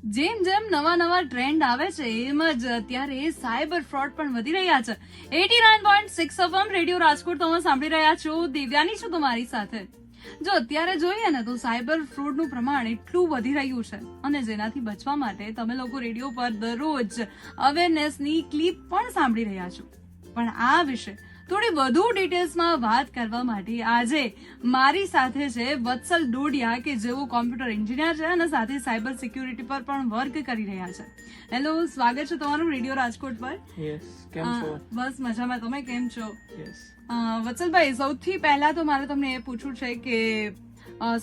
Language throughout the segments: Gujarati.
જેમ જેમ નવા ટ્રેન્ડ આવે છે એમ જ અત્યારે સાયબર ફ્રોડ પણ વધી રહ્યા છે. 89.6 FM રેડિયો રાજકોટ તમે સાંભળી રહ્યા છો. દિવ્યાની છું તમારી સાથે. જો અત્યારે જોઈએ ને તો સાયબર ફ્રોડનું પ્રમાણ એટલું વધી રહ્યું છે અને જેનાથી બચવા માટે તમે લોકો રેડિયો પર દરરોજ અવેરનેસની ક્લિપ પણ સાંભળી રહ્યા છો. પણ આ વિશે થોડી વધુ ડિટેલ્સમાં વાત કરવા માટે આજે મારી સાથે છે વત્સલ ડોડિયા કે જેઓ કોમ્પ્યુટર એન્જિનિયર છે અને સાથે સાયબર સિક્યુરિટી પર પણ વર્ક કરી રહ્યા છે. હેલો, સ્વાગત છે તમારું રેડિયો રાજકોટ પર. કેમ છો? બસ મજામાં, તમે કેમ છો? યસ. વત્સલભાઈ, સૌથી પહેલા તો મારે તમને એ પૂછવું છે કે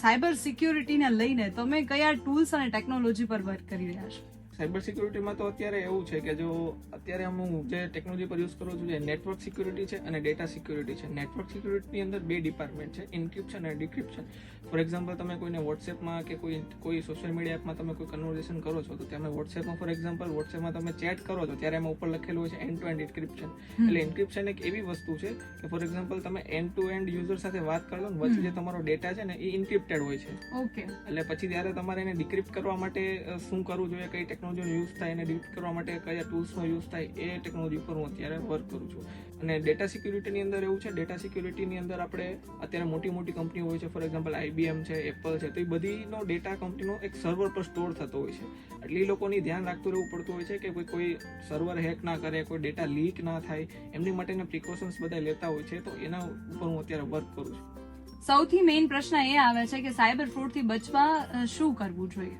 સાયબર સિક્યુરિટીને લઈને તમે કયા ટૂલ્સ અને ટેકનોલોજી પર વર્ક કરી રહ્યા છો? સાયબર સિક્યુરિટીમાં તો અત્યારે એવું છે કે જો અત્યારે હું જે ટેકનોલોજી પર યુઝ કરું છું, જે નેટવર્ક સિક્યુરિટી છે અને ડેટા સિક્યુરિટી છે. નેટવર્ક સિક્યુરિટીની અંદર બે ડિપાર્ટમેન્ટ છે, ઇન્ક્રિપ્શન અને ડિક્રિપ્શન. ફોર એક્ઝામ્પલ, તમે કોઈને વોટ્સએપમાં કે કોઈ સોશિયલ મીડિયા એપમાં તમે કોઈ કન્વર્ઝેશન કરો છો તો તમે વોટ્સએપમાં ફોર એક્ઝામ્પલ વોટ્સએપમાં તમે ચેટ કરો છો ત્યારે એમાં ઉપર લખેલું હોય છે એન્ડ ટુ એન્ડ ઇન્ક્રિપ્શન. એટલે ઇન્ક્રિપ્શન એક એવી વસ્તુ છે કે ફોર એક્ઝામ્પલ તમે એન્ડ ટુ એન્ડ યુઝર સાથે વાત કરો ને વચ્ચે જે તમારો ડેટા છે ને એ ઇન્ક્રિપ્ટેડ હોય છે. ઓકે. એટલે પછી ત્યારે તમારે એને ડિક્રિપ્ટ કરવા માટે શું કરવું જોઈએ, કઈ ટેકનોલોજીનો યુઝ થાય, એને ડિક્રિપ્ટ કરવા માટે કયા ટૂલ્સનો યુઝ થાય, એ ટેકનોલોજી પર હું અત્યારે વર્ક કરું છું. અને ડેટા સિક્યુરિટીની અંદર એવું છે, ડેટા સિક્યુરિટીની અંદર આપણે અત્યારે મોટી કંપનીઓ હોય છે, ફોર એક્ઝામ્પલ IBM છે, એપલ છે, તો એ બધીનો ડેટા કંપનીનો એક સર્વર પર સ્ટોર થતો હોય છે. એટલે એ લોકોની ધ્યાન રાખતું રહેવું પડતું હોય છે કે કોઈ સર્વર હેક ના કરે, કોઈ ડેટા લીક ના થાય, એમની માટેના પ્રિકોશન્સ બધા લેતા હોય છે. તો એના ઉપર હું અત્યારે વર્ક કરું છું. સૌથી મેઇન પ્રશ્ન એ આવે છે કે સાયબર ફ્રોડ થી બચવા શું કરવું જોઈએ?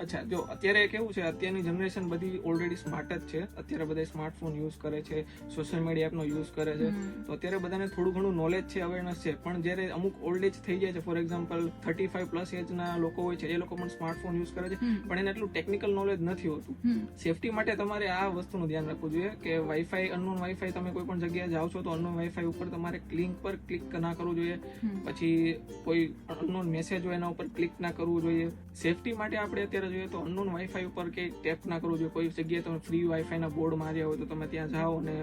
અચ્છા, જો અત્યારે કેવું છે, અત્યારની જનરેશન બધી ઓલરેડી સ્માર્ટ જ છે. અત્યારે બધા સ્માર્ટફોન યુઝ કરે છે, સોશિયલ મીડિયા એપનો યુઝ કરે છે. તો અત્યારે બધાને થોડું ઘણું નોલેજ છે, અવેરનેસ છે. પણ જ્યારે અમુક ઓલ્ડ એજ થઈ જાય છે, ફોર એક્ઝામ્પલ 35+ એજના લોકો હોય છે, એ લોકો પણ સ્માર્ટફોન યુઝ કરે છે, પણ એને એટલું ટેકનિકલ નોલેજ નથી હોતું. સેફટી માટે તમારે આ વસ્તુનું ધ્યાન રાખવું જોઈએ કે વાઈફાઈ, અનનોન વાઈફાઈ, તમે કોઈ પણ જગ્યાએ જાઓ છો તો અનનોન વાઈફાઈ ઉપર તમારે લિંક પર ક્લિક ના કરવું જોઈએ. પછી કોઈ અનનોન મેસેજ હોય એના ઉપર ક્લિક ના કરવું જોઈએ. સેફટી માટે આપણે અત્યારે જોઈએ તો અનનોન વાઈફાઈ ઉપર કે ટેપ ના કરવું જોઈએ. કોઈ જગ્યાએ તમે ફ્રી વાઈફાઈ ના બોર્ડ માર્યા હોય તો તમે ત્યાં જાઓ અને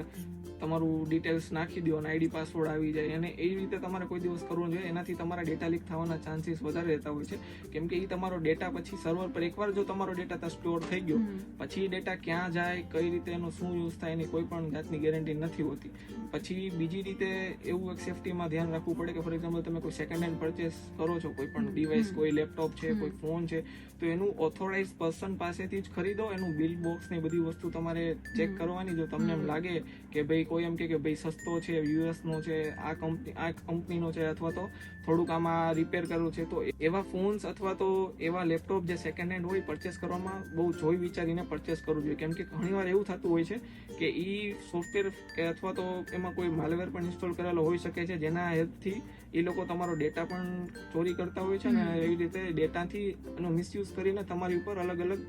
તમારું ડિટેલ્સ નાખી દો અને ID પાસવર્ડ આવી જાય. અને એ રીતે તમારે કોઈ દિવસ કરવું જોઈએ. એનાથી તમારા ડેટા લીક થવાના ચાન્સીસ વધારે રહેતા હોય છે, કેમ કે એ તમારો ડેટા પછી સર્વર પર એકવાર જો તમારો ડેટા ત્યાં સ્ટોર થઈ ગયો પછી ડેટા ક્યાં જાય, કઈ રીતે એનો શું યુઝ થાય, એની કોઈ પણ જાતની ગેરંટી નથી હોતી. પછી બીજી રીતે એવું એક સેફટીમાં ધ્યાન રાખવું પડે કે ફોર એક્ઝામ્પલ તમે કોઈ સેકન્ડ હેન્ડ પરચેસ કરો છો, કોઈ પણ ડિવાઇસ, કોઈ લેપટોપ છે, કોઈ ફોન છે, તો એનું ઓથોરાઇઝ પર્સન પાસેથી જ ખરીદો. એનું બિલ બોક્સ ને બધી વસ્તુ તમારે ચેક કરવાની. જો તમને એમ લાગે કે ભાઈ કોઈ એમ કે ભાઈ સસ્તો છે, US નો છે, આ કંપનીનો છે, અથવા તો થોડુંક આમાં રિપેર કરવું છે, તો એવા ફોન્સ અથવા તો એવા લેપટોપ જે સેકન્ડ હેન્ડ હોય પરચેસ કરવામાં બહુ જોઈ વિચારીને પરચેસ કરવું જોઈએ. કેમ કે ઘણીવાર એવું થતું હોય છે કે ઈ સોફ્ટવેર કે અથવા તો એમાં કોઈ માલવેર પણ ઇન્સ્ટોલ કરેલો હોઈ શકે છે, જેના હેલ્પથી એ લોકો તમારો ડેટા પણ ચોરી કરતા હોય છે ને એવી રીતે ડેટાથી એનો મિસયુઝ કરીને તમારી ઉપર અલગ અલગ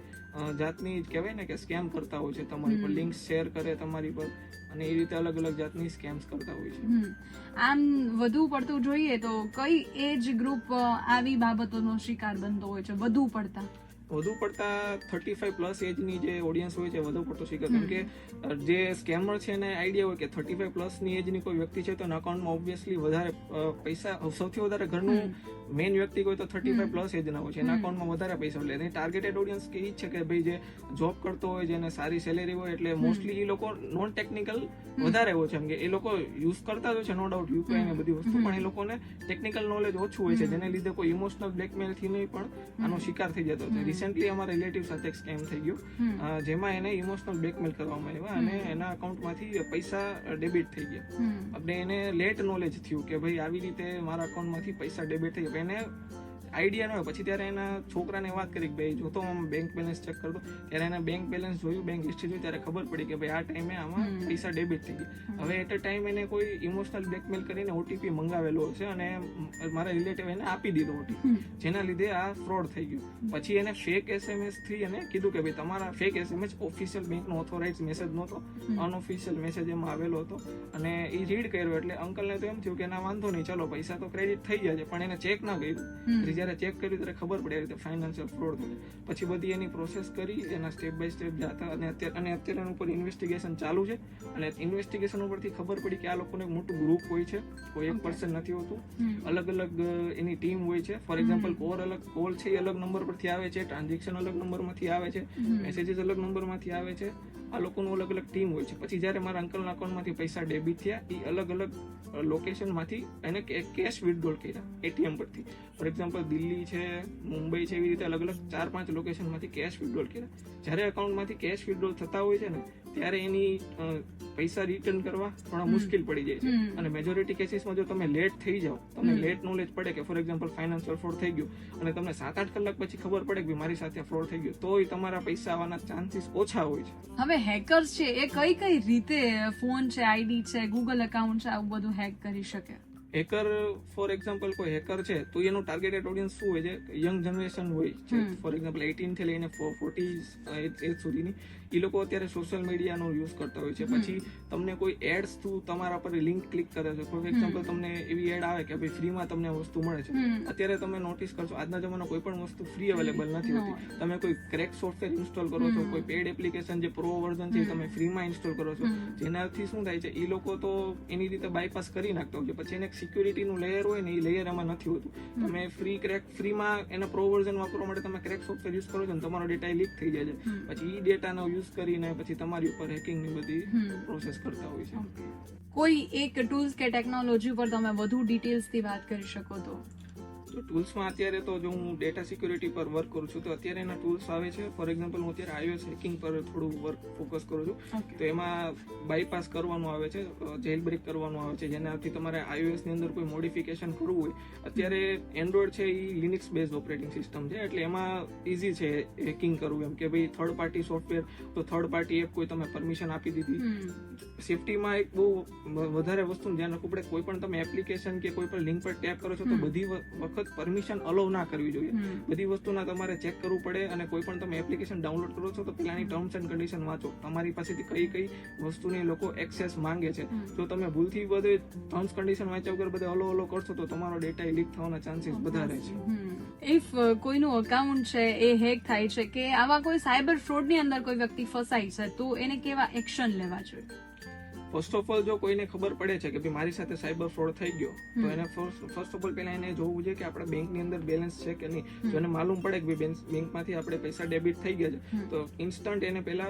જાતની કહેવાય ને કે સ્કેમ કરતા હોય છે. તમારી પર લિંક શેર કરે તમારી પર, અને એ રીતે અલગ અલગ જાતની સ્કેમ્સ કરતા હોય છે. આમ વધુ પડતું જોઈએ તો કઈ એજ ગ્રુપ આવી બાબતોનો શિકાર બનતો હોય છે? વધુ પડતા 35+ એજની જે ઓડિયન્સ હોય છે વધુ પડતો શિકાર. કેમ કે જે સ્કેમર છે એને આઈડિયા હોય કે 35+ ની એજની કોઈ વ્યક્તિ છે તો એના અકાઉન્ટમાં ઓબ્વિયસલી વધારે પૈસા, સૌથી વધારે ઘરનું મેઇન વ્યક્તિ હોય તો 35+ એજના હોય છે, એના અકાઉન્ટમાં વધારે પૈસા એટલે એની ટાર્ગેટેડ ઓડિયન્સ કે એ છે કે ભાઈ જે જોબ કરતો હોય, જેને સારી સેલેરી હોય, એટલે મોસ્ટલી એ લોકો નોન ટેકનિકલ વધારે હોય છે. એમ કે એ લોકો યુઝ કરતા જ હોય છે નો ડાઉટ UPI ને બધી વસ્તુ, પણ એ લોકોને ટેકનિકલ નોલેજ ઓછું હોય છે, જેને લીધે કોઈ ઇમોશનલ બ્લેકમેલ થી નહીં પણ આનો શિકાર થઈ જતો છે. રિસેન્ટલી અમારા રિલેટિવ સાથે એક સ્કેમ થઈ ગયું, જેમાં એને ઇમોશનલ બ્લેકમેલ કરવામાં આવ્યા અને એના અકાઉન્ટમાંથી પૈસા ડેબિટ થઈ ગયા. આપણે એને લેટ નોલેજ થયું કે ભાઈ આવી રીતે મારા અકાઉન્ટમાંથી પૈસા ડેબિટ થઈ ગયા. એને આઈડિયા ન હોય. પછી ત્યારે એના છોકરાને વાત કરી કે ભાઈ જોતો હું બેંક બેલેન્સ ચેક કરતો, ત્યારે એને બેંક બેલેન્સ જોયું, બેંક હિસ્ટ્રી જોઈ, ત્યારે ખબર પડી કે ભાઈ આ ટાઈમે આમાં પૈસા ડેબિટ થઈ ગયા. હવે એટ અ ટાઈમ એને કોઈ ઇમોશનલ બ્લેકમેલ કરીને OTP મંગાવેલો છે અને મારા રિલેટિવ એને આપી દીધો OTP, જેના લીધે આ ફ્રોડ થઈ ગયું. પછી એને ફેક SMS થી એને કીધું કે ભાઈ તમારા ફેક SMS ઓફિશિયલ બેંકનો ઓથોરાઇઝ મેસેજ નહોતો, અનઓફિશિયલ મેસેજ એમાં આવેલો હતો. અને એ રીડ કર્યો એટલે અંકલને તો એમ થયું કે ના વાંધો નહીં, ચલો પૈસા તો ક્રેડિટ થઈ ગયા છે, પણ એને ચેક ના કર્યું. જ્યારે ચેક કર્યું ત્યારે ખબર પડે રીતે ફાઇનાન્શિયલ ફ્રોડ થશે. પછી બધી એની પ્રોસેસ કરી એના સ્ટેપ બાય સ્ટેપ જતા અને અત્યારે એના ઉપર ઇન્વેસ્ટિગેશન ચાલુ છે. અને ઇન્વેસ્ટિગેશન ઉપરથી ખબર પડી કે આ લોકોનું એક મોટું ગ્રુપ હોય છે, કોઈ એક પર્સન નથી હોતું, અલગ અલગ એની ટીમ હોય છે. ફોર એક્ઝામ્પલ કોલ છે એ અલગ નંબર પરથી આવે છે, ટ્રાન્ઝેક્શન અલગ નંબરમાંથી આવે છે, મેસેજીસ અલગ નંબરમાંથી આવે છે. આ લોકોનું અલગ અલગ ટીમ હોય છે. પછી જ્યારે મારા અંકલના અકાઉન્ટમાંથી પૈસા ડેબિટ થયા, એ અલગ અલગ લોકેશનમાંથી એને કેશ વિથડ્રોલ કર્યા એટીએમ પરથી. ફોર એક્ઝામ્પલ દિલ્હી છે, મુંબઈ છે, એવી રીતે અલગ અલગ 4-5 લોકેશનમાંથી કેશ વિથડ્રોલ કર્યા. જ્યારે અકાઉન્ટમાંથી કેશ વિથડ્રોલ થતા હોય છે ને ત્યારે એની પૈસા રિટર્ન કરવા થોડા મુશ્કેલ પડી જાય છે. અને મેજોરિટી કેસીસમાં જો તમે લેટ થઈ જાઓ, તમને લેટ નોલેજ પડે કે ફોર એક્ઝામ્પલ ફાઇનાન્શિયલ ફ્રોડ થઈ ગયું અને તમને 7-8 કલાક પછી ખબર પડે કે મારી સાથે ફ્રોડ થઈ ગયો, તોય તમારા પૈસા આવવાના ચાન્સીસ ઓછા હોય છે. હવે હેકર્સ છે એ કઈ કઈ રીતે ફોન છે, આઈડી છે, ગૂગલ એકાઉન્ટ છે, આવું બધું હેક કરી શકે? હેકર ફોર એક્ઝામ્પલ કોઈ હેકર છે તો એનું ટાર્ગેટેડ ઓડિયન્સ શું હોય છે? યંગ જનરેશન હોય છે. ફોર એક્ઝામ્પલ 18 થી લઈને 40 એજ સુધીની એ લોકો અત્યારે સોશિયલ મીડિયાનો યુઝ કરતા હોય છે. પછી તમને કોઈ એડ્સ થ્રુ તમારા પર લિંક ક્લિક કરે છે. ફોર એક્ઝામ્પલ તમને એવી એડ આવે કે ભાઈ ફ્રીમાં તમને વસ્તુ મળે છે. અત્યારે તમે નોટિસ કરશો આજના જમાનામાં કોઈ પણ વસ્તુ ફ્રી અવેલેબલ નથી હોતી. તમે કોઈ ક્રેક સોફ્ટવેર ઇન્સ્ટોલ કરો છો, કોઈ પેડ એપ્લિકેશન જે પ્રો વર્ઝન છે તમે ફ્રીમાં ઇન્સ્ટોલ કરો છો, જેનાથી શું થાય છે એ લોકો તો એની રીતે બાયપાસ કરી નાખતા હોય છે. પછી એને સિક્યુરિટીનું લેયર હોય ને એ લેયર એમાં નથી હોતું. તમે ફ્રીમાં એના પ્રો વર્ઝન વાપરવા માટે તમે ક્રેક સોફ્ટવેર યુઝ કરો છો ને તમારો ડેટા લીક થઈ જાય છે. પછી એ ડેટાનો યુઝ કરીને પછી તમારી ઉપર હેકિંગની બધી પ્રોસેસ કરતા હોય છે. કોઈ એક ટૂલ્સ કે ટેકનોલોજી ઉપર તમે વધુ ડિટેલ્સથી વાત કરી શકો તો ટૂલ્સમાં અત્યારે તો જો હું ડેટા સિક્યુરિટી પર વર્ક કરું છું તો અત્યારે એના ટૂલ્સ આવે છે. ફોર એક્ઝામ્પલ હું અત્યારે iOS હેકિંગ પર થોડું વર્ક ફોકસ કરું છું. તો એમાં બાયપાસ કરવાનું આવે છે, જેલ બ્રેક કરવાનું આવે છે, જેનાથી તમારે iOS ની અંદર કોઈ મોડિફિકેશન કરવું હોય. અત્યારે એન્ડ્રોઈડ છે એ લિનક્સ બેઝ ઓપરેટિંગ સિસ્ટમ છે, એટલે એમાં ઇઝી છે હેકિંગ કરવું. એમ કે ભાઈ થર્ડ પાર્ટી સોફ્ટવેર તો થર્ડ પાર્ટી એપ કોઈ તમે પરમિશન આપી દીધી. સેફટીમાં એક બહુ વધારે વસ્તુનું ધ્યાન રાખવું પડે. કોઈ પણ તમે એપ્લિકેશન કે કોઈ પણ લિંક પર ટેપ કરો છો તો બધી વખત પરમિશન અલાઉ ના કરવી જોઈએ. બધી વસ્તુના તમારે ચેક કરવું પડે. અને કોઈ પણ તમે એપ્લિકેશન ડાઉનલોડ કરો છો તો પેલાની ટર્મ્સ એન્ડ કન્ડિશન વાંચો, તમારી પાસેથી કઈ કઈ વસ્તુની લોકો એક્સેસ માંગે છે. જો તમે ભૂલથી બધે ટર્મ્સ કન્ડિશન વાંચ્યા વગર બધે અલો કરશો તો તમારો ડેટા લીક થવાના ચાન્સીસ વધારે છે. ઇફ કોઈનું અકાઉન્ટ છે એ હેક થાય છે કે આવા કોઈ સાયબર ફ્રોડની અંદર કોઈ વ્યક્તિ ફસાય છે તો એને કેવા એક્શન લેવા જોઈએ? ફર્સ્ટ ઓફ ઓલ જો કોઈને ખબર પડે છે કે ભાઈ મારી સાથે સાયબર ફ્રોડ થઈ ગયો તો એને ફર્સ્ટ ઓફ ઓલ પહેલા એને જોવું જોઈએ કે આપણા બેંકની અંદર બેલેન્સ છે કે નહીં. જો એને માલુમ પડે કે બેંકમાંથી આપણે પૈસા ડેબિટ થઈ ગયા છે તો ઇન્સ્ટન્ટ એને પહેલા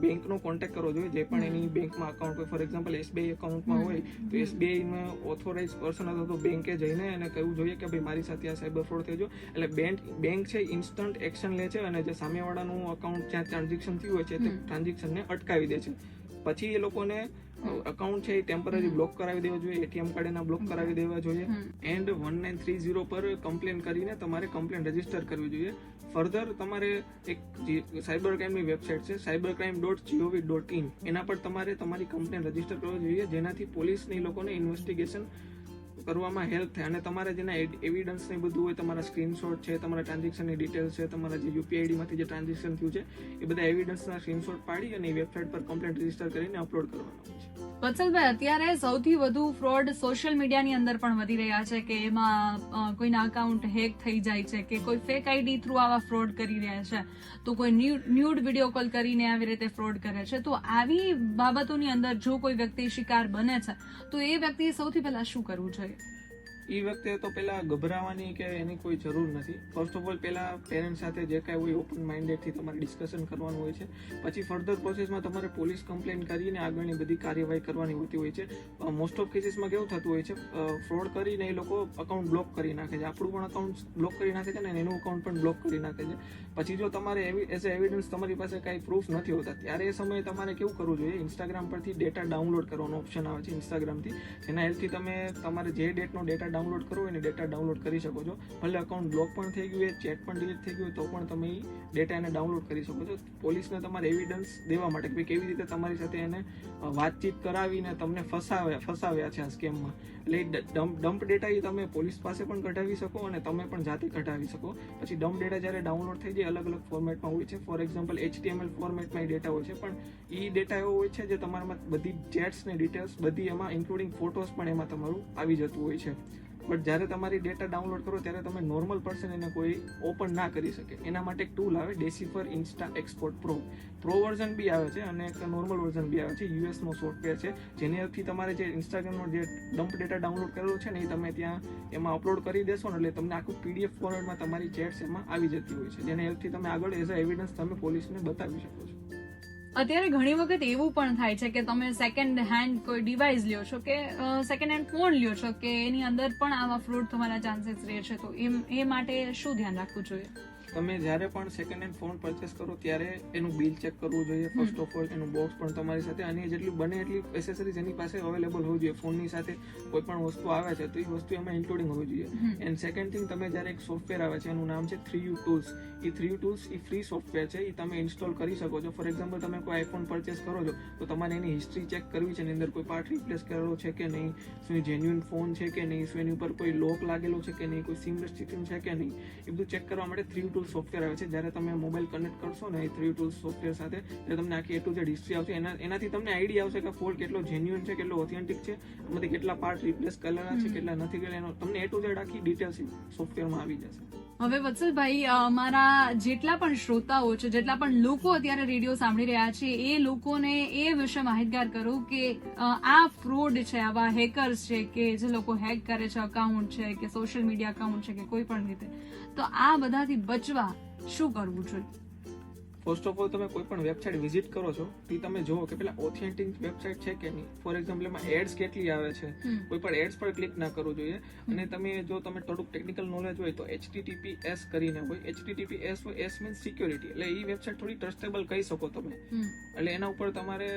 બેંકનો કોન્ટેક્ટ કરવો જોઈએ. જે પણ એની બેંકમાં અકાઉન્ટ હોય, ફોર એક્ઝામ્પલ SBI એકાઉન્ટમાં હોય તો SBI માં ઓથોરાઇઝ પર્સન અથવા તો બેંકે જઈને એને કહેવું જોઈએ કે ભાઈ મારી સાથે આ સાયબર ફ્રોડ થઈ ગયો. એટલે બેંક છે ઇન્સ્ટન્ટ એક્શન લે છે અને જે સામેવાળાનું અકાઉન્ટ જ્યાં ટ્રાન્ઝેક્શન થયું હોય છે તે ટ્રાન્ઝેક્શનને અટકાવી દે છે. પછી એ લોકોને અકાઉન્ટ છે એ ટેમ્પરરી બ્લોક કરાવી દેવા જોઈએ, એટીએમ કાર્ડ એના બ્લોક કરાવી દેવા જોઈએ. એન્ડ 1930 પર કમ્પ્લેન કરીને તમારે કમ્પ્લેન રજીસ્ટર કરવી જોઈએ. ફર્ધર તમારે એક સાયબર ક્રાઇમની વેબસાઇટ છે cybercrime.gov.in, એના પર તમારે તમારી કમ્પ્લેન રજીસ્ટર કરવી જોઈએ, જેનાથી પોલીસની લોકોને ઇન્વેસ્ટિગેશન કરવામાં હેલ્પ થાય. અને તમારે જેના એવિડન્સ ને બધું હોય, તમારા સ્ક્રીનશોટ છે, તમારા ટ્રાન્ઝેક્શનની ડિટેલ્સ છે, તમારા જે UPI માંથી જે ટ્રાન્ઝેક્શન થયું છે એ બધા એવિડન્સના સ્ક્રીનશોટ પાડી અને એ વેબસાઇટ પર કમ્પ્લેન્ટ રજીસ્ટર કરીને અપલોડ કરવાનો હોય છે. વત્સલભાઈ, અત્યારે સૌથી વધુ ફ્રોડ સોશિયલ મીડિયાની અંદર પણ વધી રહ્યા છે કે એમાં કોઈના અકાઉન્ટ હેક થઈ જાય છે કે કોઈ ફેક આઈડી થ્રુ આવા ફ્રોડ કરી રહ્યા છે, તો કોઈ ન્યૂડ વિડીયો કોલ કરીને આવી રીતે ફ્રોડ કરે છે. તો આવી બાબતોની અંદર જો કોઈ વ્યક્તિ શિકાર બને છે તો એ વ્યક્તિએ સૌથી પહેલા શું કરવું જોઈએ? એ વખતે તો પેલા ગભરાવાની કે એની કોઈ જરૂર નથી. ફર્સ્ટ ઓફ ઓલ પેલા પેરેન્ટ સાથે જે કાંઈ હોય ઓપન માઇન્ડેડથી તમારે ડિસ્કશન કરવાનું હોય છે. પછી ફર્ધર પ્રોસેસમાં તમારે પોલીસ કમ્પ્લેન કરીને આગળની બધી કાર્યવાહી કરવાની હોતી હોય છે. મોસ્ટ ઓફ કેસીસમાં કેવું થતું હોય છે, ફ્રોડ કરીને એ લોકો અકાઉન્ટ બ્લોક કરી નાખે છે. આપણું પણ અકાઉન્ટ બ્લોક કરી નાખે છે ને એનું અકાઉન્ટ પણ બ્લોક કરી નાખે છે. પછી જો તમારે એઝ એવિડન્સ તમારી પાસે કાંઈ પ્રૂફ નથી હોતા ત્યારે એ સમયે તમારે કેવું કરવું જોઈએ, ઇન્સ્ટાગ્રામ પરથી ડેટા ડાઉનલોડ કરવાનો ઓપ્શન આવે છે ઇન્સ્ટાગ્રામથી. જેના હેલ્પથી તમે તમારે જે ડેટનો ડેટા ડાઉનલોડ કરવો હોય ને ડેટા ડાઉનલોડ કરી શકો છો. ભલે અકાઉન્ટ બ્લોક પણ થઈ ગયું હોય, ચેટ પણ ડિલીટ થઈ ગયું હોય તો પણ તમે એ ડેટાને ડાઉનલોડ કરી શકો છો. પોલીસને તમારે એવિડન્સ દેવા માટે કે કેવી રીતે તમારી સાથે એને વાતચીત કરાવીને તમને ફસાવ્યા છે આ સ્કેમમાં. એટલે ડમ્પ ડેટા એ તમે પોલીસ પાસે પણ કઢાવી શકો અને તમે પણ જાતે કઢાવી શકો. પછી ડમ્પ ડેટા જ્યારે ડાઉનલોડ થઈ જાય અલગ અલગ ફોર્મેટમાં હોય છે. ફોર એક્ઝામ્પલ HTML ફોર્મેટમાં એ ડેટા હોય છે, પણ એ ડેટા એવો હોય છે જે તમારામાં બધી ચેટ્સની ડિટેલ્સ બધી એમાં ઇન્ક્લુડિંગ ફોટોસ પણ એમાં તમારું આવી જતું હોય છે. બટ જ્યારે તમારી ડેટા ડાઉનલોડ કરો ત્યારે તમે નોર્મલ પર્સન એને કોઈ ઓપન ના કરી શકે. એના માટે એક ટૂલ આવે ડેસિફર ઇન્સ્ટા એક્સપોર્ટ પ્રો વર્ઝન બી આવે છે અને એક નોર્મલ વર્ઝન બી આવે છે. યુએસ નો સોફ્ટવેર છે જેનાથી તમારે જે ઇન્સ્ટાગ્રામનો જે ડમ્પ ડેટા ડાઉનલોડ કરેલો છે ને એ તમે ત્યાં એમાં અપલોડ કરી દેશો ને એટલે તમને આખું પીડીએફ ફોર્મેટમાં તમારી ચેટ્સ એમાં આવી જતી હોય છે, જેને હેલ્પથી તમે આગળ એઝ અ એવિડન્સ તમે પોલીસને બતાવી શકો છો. અત્યારે ઘણી વખત એવું પણ થાય છે કે તમે સેકન્ડ હેન્ડ કોઈ ડિવાઇસ લ્યો છો કે સેકન્ડ હેન્ડ ફોન લ્યો છો કે એની અંદર પણ આવા ફ્રોડ થવાના ચાન્સીસ રહે છે, તો એ માટે શું ધ્યાન રાખવું જોઈએ? તમે જ્યારે પણ સેકન્ડ હેન્ડ ફોન પરચેસ કરો ત્યારે એનું બિલ ચેક કરવું જોઈએ ફર્સ્ટ ઓફ ઓલ. એનું બોક્સ પણ તમારી સાથે અને જેટલી બને એટલી એસેસરીઝ એની પાસે અવેલેબલ હોવી જોઈએ. ફોનની સાથે કોઈ પણ વસ્તુ આવે છે તો એ વસ્તુ એમાં ઇન્ક્લુડિંગ હોવી જોઈએ. એન્ડ સેકન્ડ થિંગ, તમે જ્યારે એક સોફ્ટવેર આવે છે એનું નામ છે 3U Tools. એ 3U Tools એ ફ્રી સોફ્ટવેર છે, એ તમે ઇન્સ્ટોલ કરી શકો છો. ફોર એક્ઝામ્પલ તમે કોઈ આઈફોન પરચેસ કરો છો તો તમારે એની હિસ્ટ્રી ચેક કરવી છે, એની અંદર કોઈ પાર્ટ રિપ્લેસ કરેલો છે કે નહીં, શું એ જેન્યુઇન ફોન છે કે નહીં, શું એની ઉપર કોઈ લોક લાગેલો છે કે નહીં, કોઈ સિમ રેસ્ટ્રિક્શન છે કે નહીં, એ બધું ચેક કરવા માટે 3U Tools સોફ્ટવેર આવે છે. જ્યારે તમે મોબાઈલ કનેક્ટ કરશો ને એ 3U Tools સોફ્ટવેર સાથે ત્યારે તમને આખી A to Z હિસ્ટ્રી આવશે. એનાથી તમને આઈડિયા આવશે કે ફોન કેટલો જેન્યુઇન છે, કેટલો ઓથેન્ટિક છે, એમાંથી કેટલા પાર્ટ રિપ્લેસ કરેલા છે, કેટલા નથી કરેલા, તમને A to Z આખી ડિટેલ્સ સોફ્ટવેરમાં આવી જશે. હવે વત્સલભાઈ, અમારા જેટલા પણ શ્રોતાઓ છે, જેટલા પણ લોકો અત્યારે રેડિયો સાંભળી રહ્યા છે, એ લોકોને એ વિશે માહિતગાર કરો કે આ ફ્રોડ છે, આવા હેકર્સ છે કે જે લોકો હેક કરે છે અકાઉન્ટ છે કે સોશિયલ મીડિયા અકાઉન્ટ છે કે કોઈ પણ રીતે, તો આ બધાથી બચવા શું કરવું જોઈએ? ફર્સ્ટ ઓફ ઓલ, તમે કોઈ પણ વેબસાઇટ વિઝિટ કરો છો તો તમે જુઓ કે પેલા ઓથેન્ટિક વેબસાઇટ છે કે નહીં. ફોર એક્ઝામ્પલ એમાં એડ્સ કેટલી આવે છે, કોઈ પણ એડ્સ પર ક્લિક ના કરવું જોઈએ. અને તમે જો તમે થોડુંક ટેકનિકલ નોલેજ હોય તો HTTPS કરીને હોય. HTTPS હોય, S મીન્સ સિક્યોરિટી, એટલે એ વેબસાઇટ થોડી ટ્રસ્ટેબલ કહી શકો તમે. એટલે એના ઉપર તમારે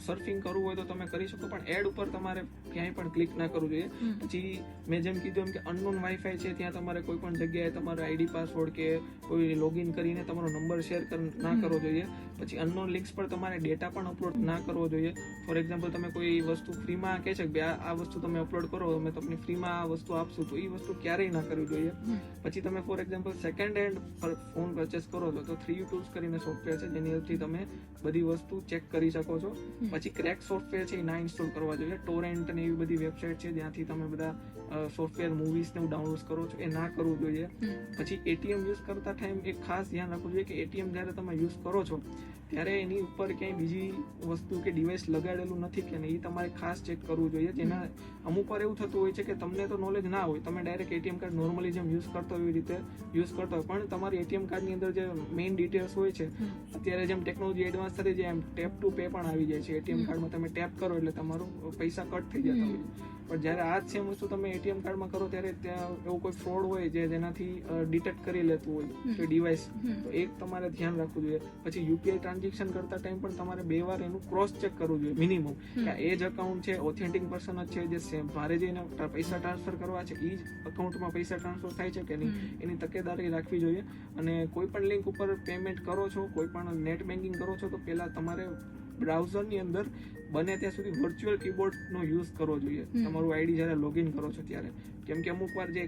સર્ફિંગ કરવું હોય તો તમે કરી શકો, પણ એડ ઉપર તમારે ક્યાંય પણ ક્લિક ના કરવું જોઈએ. પછી મેં જેમ કીધું એમ કે અનનોન વાઈફાઈ છે ત્યાં તમારે કોઈ પણ જગ્યાએ તમારો આઈડી પાસવર્ડ કે કોઈ લોગિન કરીને તમારો નંબર શેર ના કરવો જોઈએ. પછી અનનોન લિંક્સ પર તમારે ડેટા પણ અપલોડ ના કરવો જોઈએ. ફોર એક્ઝામ્પલ, તમે કોઈ વસ્તુ ફ્રીમાં કહે છે કે આ વસ્તુ તમે અપલોડ કરો, અમે તમને ફ્રીમાં આ વસ્તુ આપશું, તો એ વસ્તુ ક્યારેય ના કરવી જોઈએ. પછી તમે for example second hand phone purchase કરો છો તો 3U Tools કરીને સોફ્ટવેર છે જેની હેલ્પથી તમે બધી વસ્તુ ચેક કરી શકો છો. પછી ક્રેક સોફ્ટવેર છે એ ના ઇન્સ્ટોલ કરવા જોઈએ. ટોરેન્ટ અને એવી બધી વેબસાઇટ છે જ્યાંથી તમે બધા સોફ્ટવેર મૂવીઝ ને ડાઉનલોડ કરો છો, એ ના કરવું જોઈએ. પછી ATM યુઝ કરતા ટાઈમ એક ખાસ ધ્યાન રાખવું જોઈએ કે ATM જ્યારે તમે યુઝ કરો છો ત્યારે એની ઉપર ક્યાંય બીજી વસ્તુ કે ડિવાઇસ લગાડેલું નથી કે નહીં, એ તમારે ખાસ ચેક કરવું જોઈએ. જેના અમુક વાર એવું થતું હોય છે કે તમને તો નોલેજ ના હોય, તમે ડાયરેક્ટ ATM કાર્ડ નોર્મલી જેમ યુઝ કરતો હોય એવી રીતે યુઝ કરતો હોય, પણ તમારી ATM કાર્ડની અંદર જે મેઇન ડિટેલ્સ હોય છે, અત્યારે જેમ ટેકનોલોજી એડવાન્સ થતી જાય એમ ટેપ ટુ પે પણ આવી જાય છે. ATM કાર્ડમાં તમે ટેપ કરો એટલે તમારું પૈસા કટ થઈ જતા હોય. પણ જ્યારે આ જ સેમ વસ્તુ તમે ATM કાર્ડમાં કરો ત્યારે ત્યાં એવું કોઈ ફ્રોડ હોય જેનાથી ડિટેક્ટ કરી લેતું હોય કોઈ ડિવાઇસ, તો એક તમારે ધ્યાન રાખવું જોઈએ. પછી UPI ટ્રાન્ઝેક્શન કરતા ટાઈમ પણ તમારે 2 વાર એનું ક્રોસ ચેક કરવું જોઈએ મિનિમમ, કે એ જ અકાઉન્ટ છે, ઓથેન્ટિક પર્સન જ છે, જે મારે જઈને પૈસા ટ્રાન્સફર કરવા છે એ જ અકાઉન્ટમાં પૈસા ટ્રાન્સફર થાય છે કે નહીં, એની તકેદારી રાખવી જોઈએ. અને કોઈ પણ લિંક ઉપર પેમેન્ટ કરો છો, કોઈ પણ નેટ બેન્કિંગ કરો છો, તો પહેલા તમારે બ્રાઉઝરની અંદર બને ત્યાં સુધી વર્ચ્યુઅલ કીબોર્ડનો યુઝ કરવો જોઈએ તમારું આઈડી જ્યારે લોગિન કરો છો ત્યારે. કેમ કે અમુક વાર જે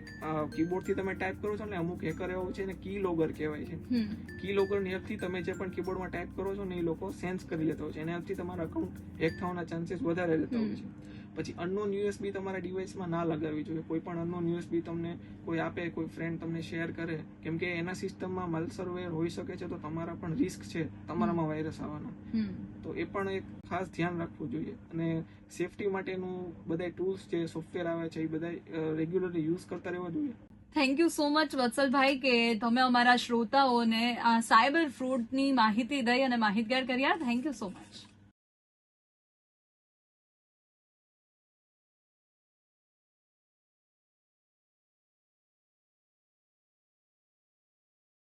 કીબોર્ડથી તમે ટાઈપ કરો છો ને, અમુક હેકર એવો છે ને કી લોગર કહેવાય છે. કી લોગરની હેલ્પથી તમે જે પણ કીબોર્ડમાં ટાઈપ કરો છો ને એ લોકો સેન્સ કરી લેતા હોય છે, એના હેલ્પથી તમારા અકાઉન્ટ હેક થવાના ચાન્સીસ વધારે રહેતા હોય છે. પછી અનનોન USB તમારા ડિવાઇસમાં ના લગાવવી જોઈએ. કોઈ પણ અનનોન USB તમને કોઈ આપે, કોઈ ફ્રેન્ડ તમને શેર કરે, કેમ કે એના સિસ્ટમમાં માલસરવેર હોઈ શકે છે, તો તમારા પણ રિસ્ક છે તમારામાં વાયરસ આવવાના. તો એ પણ એક ખાસ ધ્યાન રાખવું જોઈએ. અને સેફટી માટેનું બધા ટૂલ્સ જે સોફ્ટવેર આવે છે એ બધા રેગ્યુલરલી યુઝ કરતા રહેવા જોઈએ. થેન્ક યુ સો મચ વત્સલભાઈ કે તમે અમારા શ્રોતાઓને આ સાયબર ફ્રોડની માહિતી દઈ અને માહિતગાર કર્યા. Thank you so much.